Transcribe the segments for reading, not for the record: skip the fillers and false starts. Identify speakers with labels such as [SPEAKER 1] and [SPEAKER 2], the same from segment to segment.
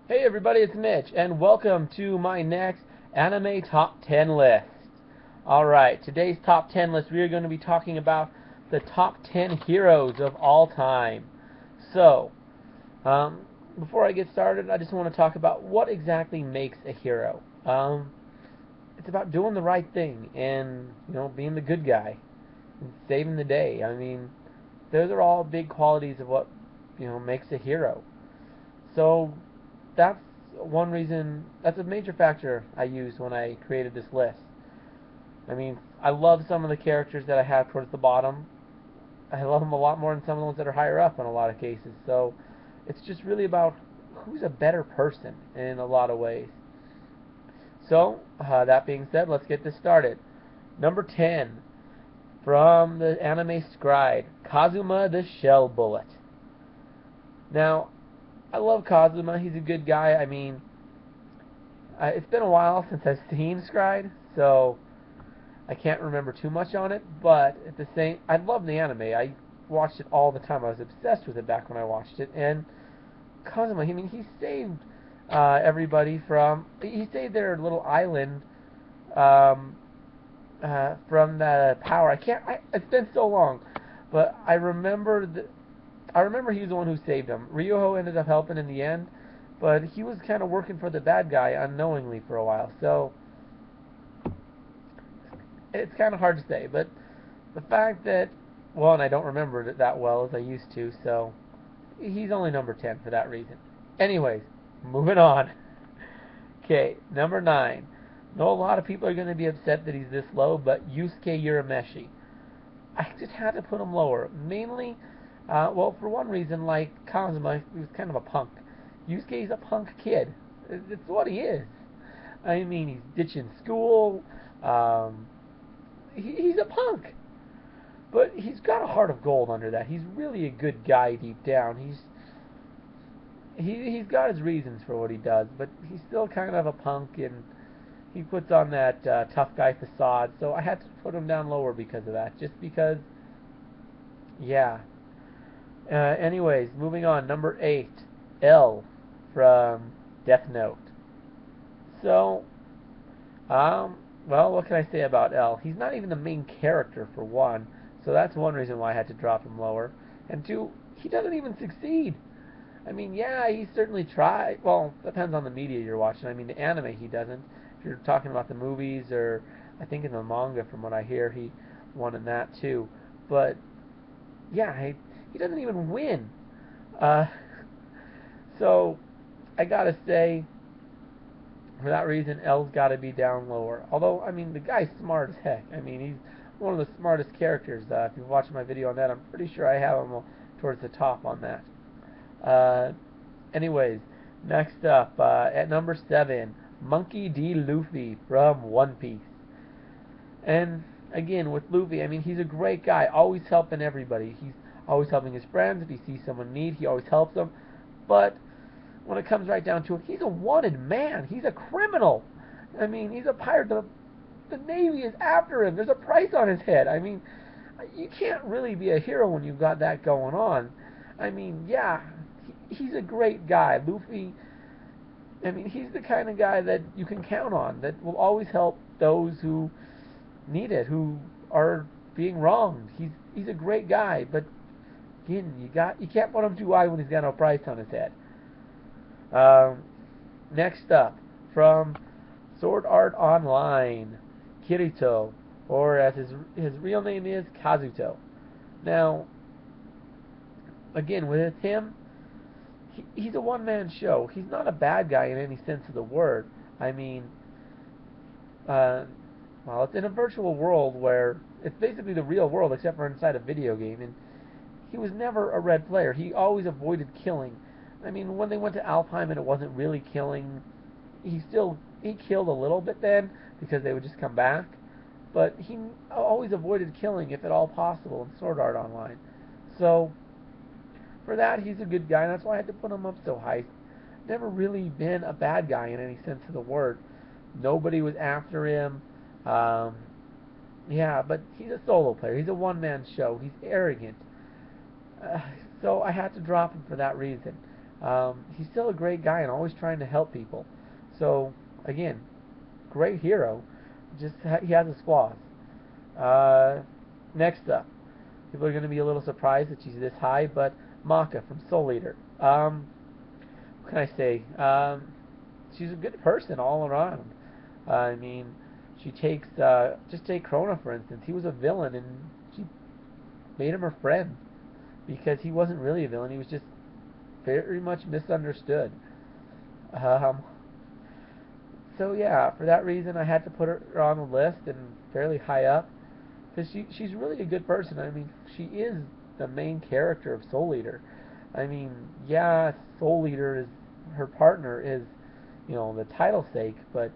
[SPEAKER 1] Hey everybody, it's Mitch, and welcome to my next anime top 10 list. Alright, today's top 10 list, we are going to be talking about the top 10 heroes of all time. So, before I get started, I just want to talk about what exactly makes a hero. It's about doing the right thing and, being the good guy and saving the day. I mean, those are all big qualities of what, makes a hero. So, that's one reason, that's a major factor I used when I created this list. I mean, I love some of the characters that I have towards the bottom. I love them a lot more than some of the ones that are higher up in a lot of cases. So it's just really about who's a better person in a lot of ways. So, that being said, let's get this started. Number 10, from the anime Scribe, Kazuma the Shell Bullet. Now, I love Kazuma. He's a good guy. I mean, it's been a while since I've seen Scribe, so I can't remember too much on it. But at the same, I love the anime. I watched it all the time. I was obsessed with it back when I watched it. And Kazuma, I mean, he saved everybody from. He saved their little island from the power. It's been so long, but I remember he was the one who saved him. Ryoho ended up helping in the end, but he was kind of working for the bad guy unknowingly for a while. So it's kind of hard to say. But the fact that, well, and I don't remember it that well as I used to, so he's only number 10 for that reason. Anyways, moving on. Okay, number 9. I know a lot of people are going to be upset that he's this low, but Yusuke Urameshi. I just had to put him lower. Mainly, well, for one reason, like Kazuma, he was kind of a punk. Yusuke's a punk kid. It's what he is. I mean, he's ditching school. He's a punk. But he's got a heart of gold under that. He's really a good guy deep down. He's got his reasons for what he does, but he's still kind of a punk, and he puts on that tough guy facade. So I had to put him down lower because of that. Just because, yeah. Anyways, moving on. Number 8, L from Death Note. So, well, what can I say about L? He's not even the main character for one, so that's one reason why I had to drop him lower. And two, he doesn't even succeed. I mean, yeah, he certainly tried. Well, depends on the media you're watching. I mean, the anime he doesn't. If you're talking about the movies, or I think in the manga, from what I hear, he won in that too. But yeah, he doesn't even win. Uh, so I gotta say, for that reason, L's gotta be down lower. Although, I mean, the guy's smart as heck. I mean, he's one of the smartest characters. If you've watched my video on that, I'm pretty sure I have him towards the top on that. Anyways, next up, at number 7, Monkey D. Luffy from One Piece. And again, with Luffy, I mean, he's a great guy, always helping everybody. He's always helping his friends. If he sees someone in need, he always helps them. But when it comes right down to it, he's a wanted man. He's a criminal. I mean, he's a pirate. The Navy is after him. There's a price on his head. I mean, you can't really be a hero when you've got that going on. I mean, yeah, he's a great guy. Luffy, I mean, he's the kind of guy that you can count on, that will always help those who need it, who are being wronged. He's a great guy, but again, you can't put him too high when he's got no price on his head. Next up, from Sword Art Online, Kirito, or as his real name is, Kazuto. Now, again, with him, he's a one-man show. He's not a bad guy in any sense of the word. I mean, well, it's in a virtual world where it's basically the real world, except for inside a video game, and he was never a red player. He always avoided killing. I mean, when they went to Alfheim and it wasn't really killing, he killed a little bit then because they would just come back. But he always avoided killing if at all possible in Sword Art Online. So for that, he's a good guy, and that's why I had to put him up so high. Never really been a bad guy in any sense of the word. Nobody was after him. Yeah, but he's a solo player. He's a one-man show. He's arrogant. So I had to drop him for that reason. He's still a great guy and always trying to help people. So, again, great hero. Just he has his flaws. Uh, Next up, people are going to be a little surprised that she's this high, but Maka from Soul Eater. What can I say? She's a good person all around. I mean, she takes just take Krona for instance. He was a villain, and she made him her friend because he wasn't really a villain. He was just very much misunderstood. Um, so yeah, for that reason, I had to put her on the list and fairly high up because she's really a good person. I mean, she is the main character of Soul Eater. I mean, yeah, Soul Eater is her partner is, the title's sake, but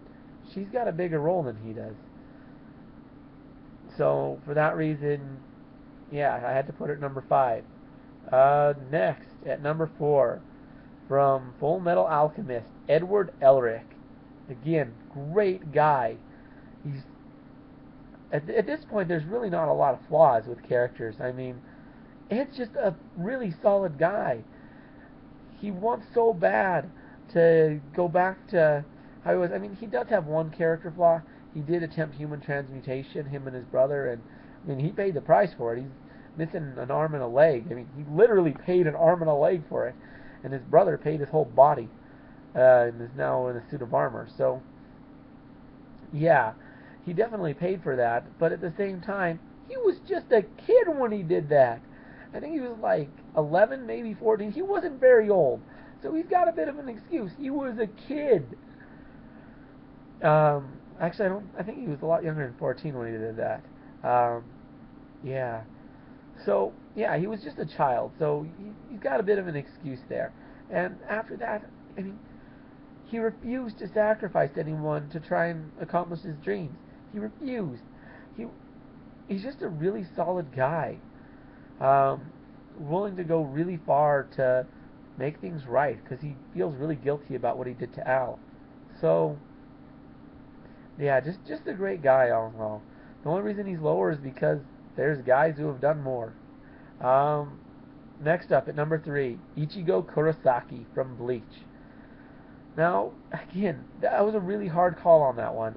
[SPEAKER 1] she's got a bigger role than he does. So for that reason, yeah, I had to put her at number 5. Next, at number 4, from Full Metal Alchemist, Edward Elric. Again, great guy. He's at this point, there's really not a lot of flaws with characters. I mean, Ed's just a really solid guy. He wants so bad to go back to how he was. I mean, he does have one character flaw. He did attempt human transmutation, him and his brother, and I mean, he paid the price for it. He's missing an arm and a leg. I mean, he literally paid an arm and a leg for it, and his brother paid his whole body, and is now in a suit of armor. So, yeah, he definitely paid for that. But at the same time, he was just a kid when he did that. I think he was like 11, maybe 14. He wasn't very old, so he's got a bit of an excuse. He was a kid. Actually, I think he was a lot younger than 14 when he did that. Yeah. So yeah, he was just a child. So he's got a bit of an excuse there. And after that, I mean, he refused to sacrifice anyone to try and accomplish his dreams. He refused. He he's just a really solid guy. Willing to go really far to make things right because he feels really guilty about what he did to Al. So, yeah, just a great guy all in all. The only reason he's lower is because there's guys who have done more. Next up at number 3, Ichigo Kurosaki from Bleach. Now, again, that was a really hard call on that one.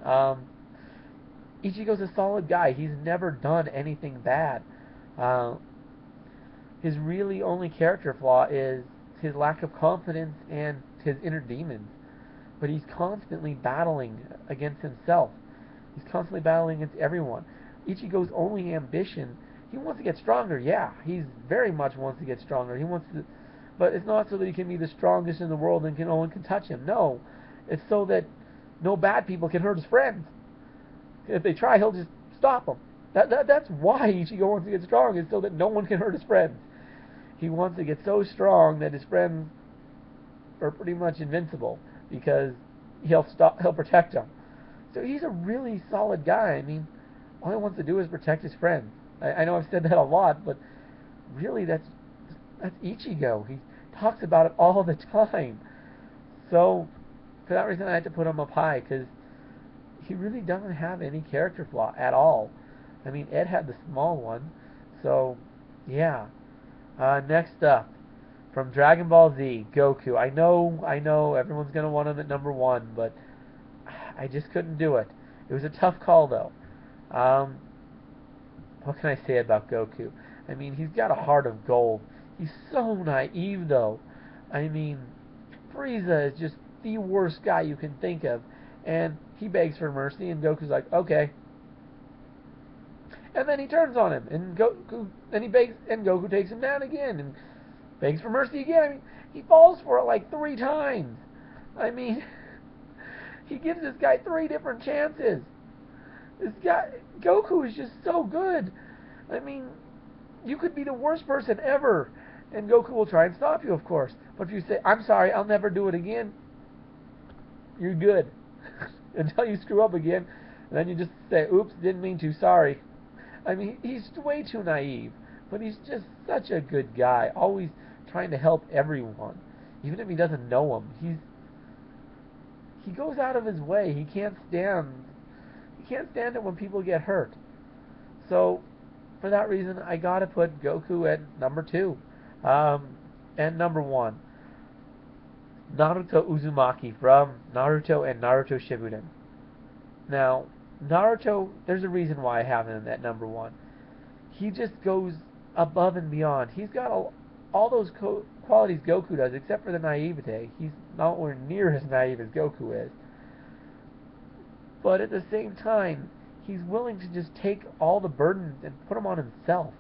[SPEAKER 1] Ichigo's a solid guy. He's never done anything bad. His really only character flaw is his lack of confidence and his inner demons. But he's constantly battling against himself. He's constantly battling against everyone. Ichigo's only ambition, he wants to get stronger. Yeah, he's very much wants to get stronger. He wants to, but it's not so that he can be the strongest in the world and no one can touch him. No, it's so that no bad people can hurt his friends. If they try, he'll just stop them. That's why Ichigo wants to get strong, is so that no one can hurt his friends. He wants to get so strong that his friends are pretty much invincible because he'll protect them. So he's a really solid guy. I mean, all he wants to do is protect his friends. I know I've said that a lot, but really that's Ichigo. He talks about it all the time. So for that reason, I had to put him up high because he really doesn't have any character flaw at all. I mean, Ed had the small one. So yeah. Next up, from Dragon Ball Z, Goku. I know, everyone's going to want him at number 1, but I just couldn't do it. It was a tough call, though. What can I say about Goku? I mean, he's got a heart of gold. He's so naive, though. I mean, Frieza is just the worst guy you can think of, and he begs for mercy, and Goku's like, okay. And then he turns on him, and he begs, and Goku takes him down again, and begs for mercy again. I mean, he falls for it like 3 times. I mean, he gives this guy 3 different chances. This guy, Goku, is just so good. I mean, you could be the worst person ever, and Goku will try and stop you, of course. But if you say, I'm sorry, I'll never do it again, you're good. Until you screw up again, and then you just say, oops, didn't mean to, sorry. I mean, he's way too naive, but he's just such a good guy, always trying to help everyone, even if he doesn't know them. He goes out of his way. He can't stand it when people get hurt. So, for that reason, I gotta put Goku at number 2, and number 1. Naruto Uzumaki from Naruto and Naruto Shippuden. Now, Naruto, there's a reason why I have him at number one. He just goes above and beyond. He's got all those qualities Goku does, except for the naivete. He's nowhere near as naive as Goku is. But at the same time, he's willing to just take all the burdens and put them on himself.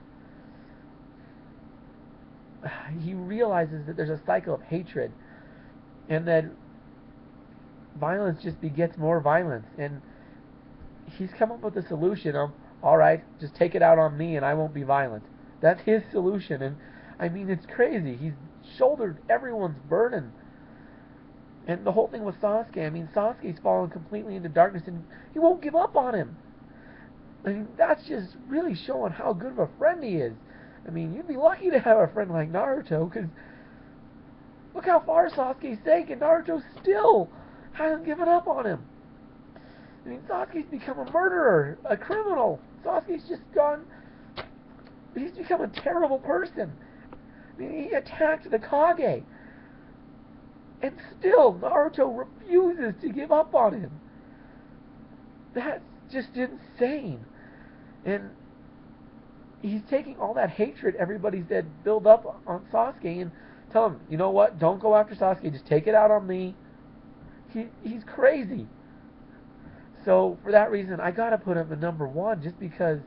[SPEAKER 1] He realizes that there's a cycle of hatred, and that violence just begets more violence. And he's come up with a solution of, alright, just take it out on me and I won't be violent. That's his solution, and I mean, it's crazy. He's shouldered everyone's burden. And the whole thing with Sasuke, I mean, Sasuke's fallen completely into darkness and he won't give up on him. I mean, that's just really showing how good of a friend he is. I mean, you'd be lucky to have a friend like Naruto, because look how far Sasuke's taken. Naruto still hasn't given up on him. I mean, Sasuke's become a murderer, a criminal. Sasuke's just gone... He's become a terrible person. I mean, he attacked the Kage. And still, Naruto refuses to give up on him. That's just insane. And he's taking all that hatred everybody's said build up on Sasuke and tell him, you know what, don't go after Sasuke, just take it out on me. He's crazy. So, for that reason, I gotta put him at number one, just because,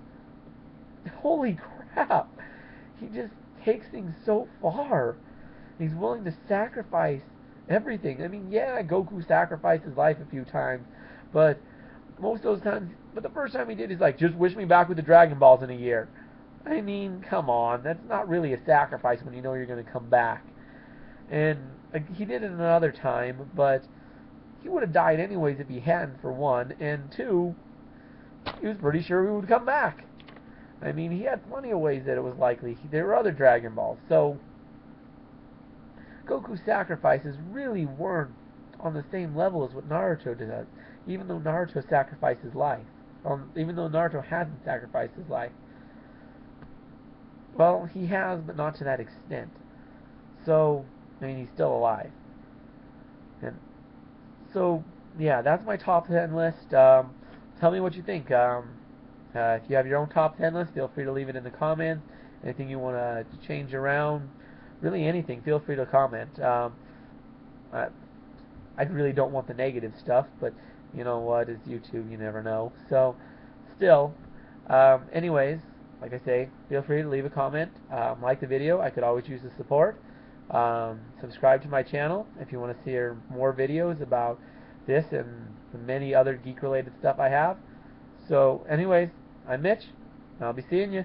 [SPEAKER 1] holy crap, he just takes things so far. He's willing to sacrifice everything. I mean, yeah, Goku sacrificed his life a few times, but most of those times, but the first time he did, he's like, just wish me back with the Dragon Balls in a year. I mean, come on, that's not really a sacrifice when you know you're going to come back. And he did it another time, but he would have died anyways if he hadn't, for one, and two, he was pretty sure he would come back. I mean, he had plenty of ways that it was likely. There were other Dragon Balls, so Goku's sacrifices really weren't on the same level as what Naruto does, even though Naruto sacrificed his life. Even though Naruto hasn't sacrificed his life. Well, he has, but not to that extent. So, I mean, he's still alive. And so, yeah, that's my top 10 list. Tell me what you think. If you have your own top 10 list, feel free to leave it in the comments. Anything you want to change around, really anything, feel free to comment. I really don't want the negative stuff, but you know what, it's YouTube, you never know. So, still, anyways, like I say, feel free to leave a comment. Like the video, I could always use the support. Subscribe to my channel if you want to see more videos about this and the many other geek-related stuff I have. So, anyways, I'm Mitch, and I'll be seeing you.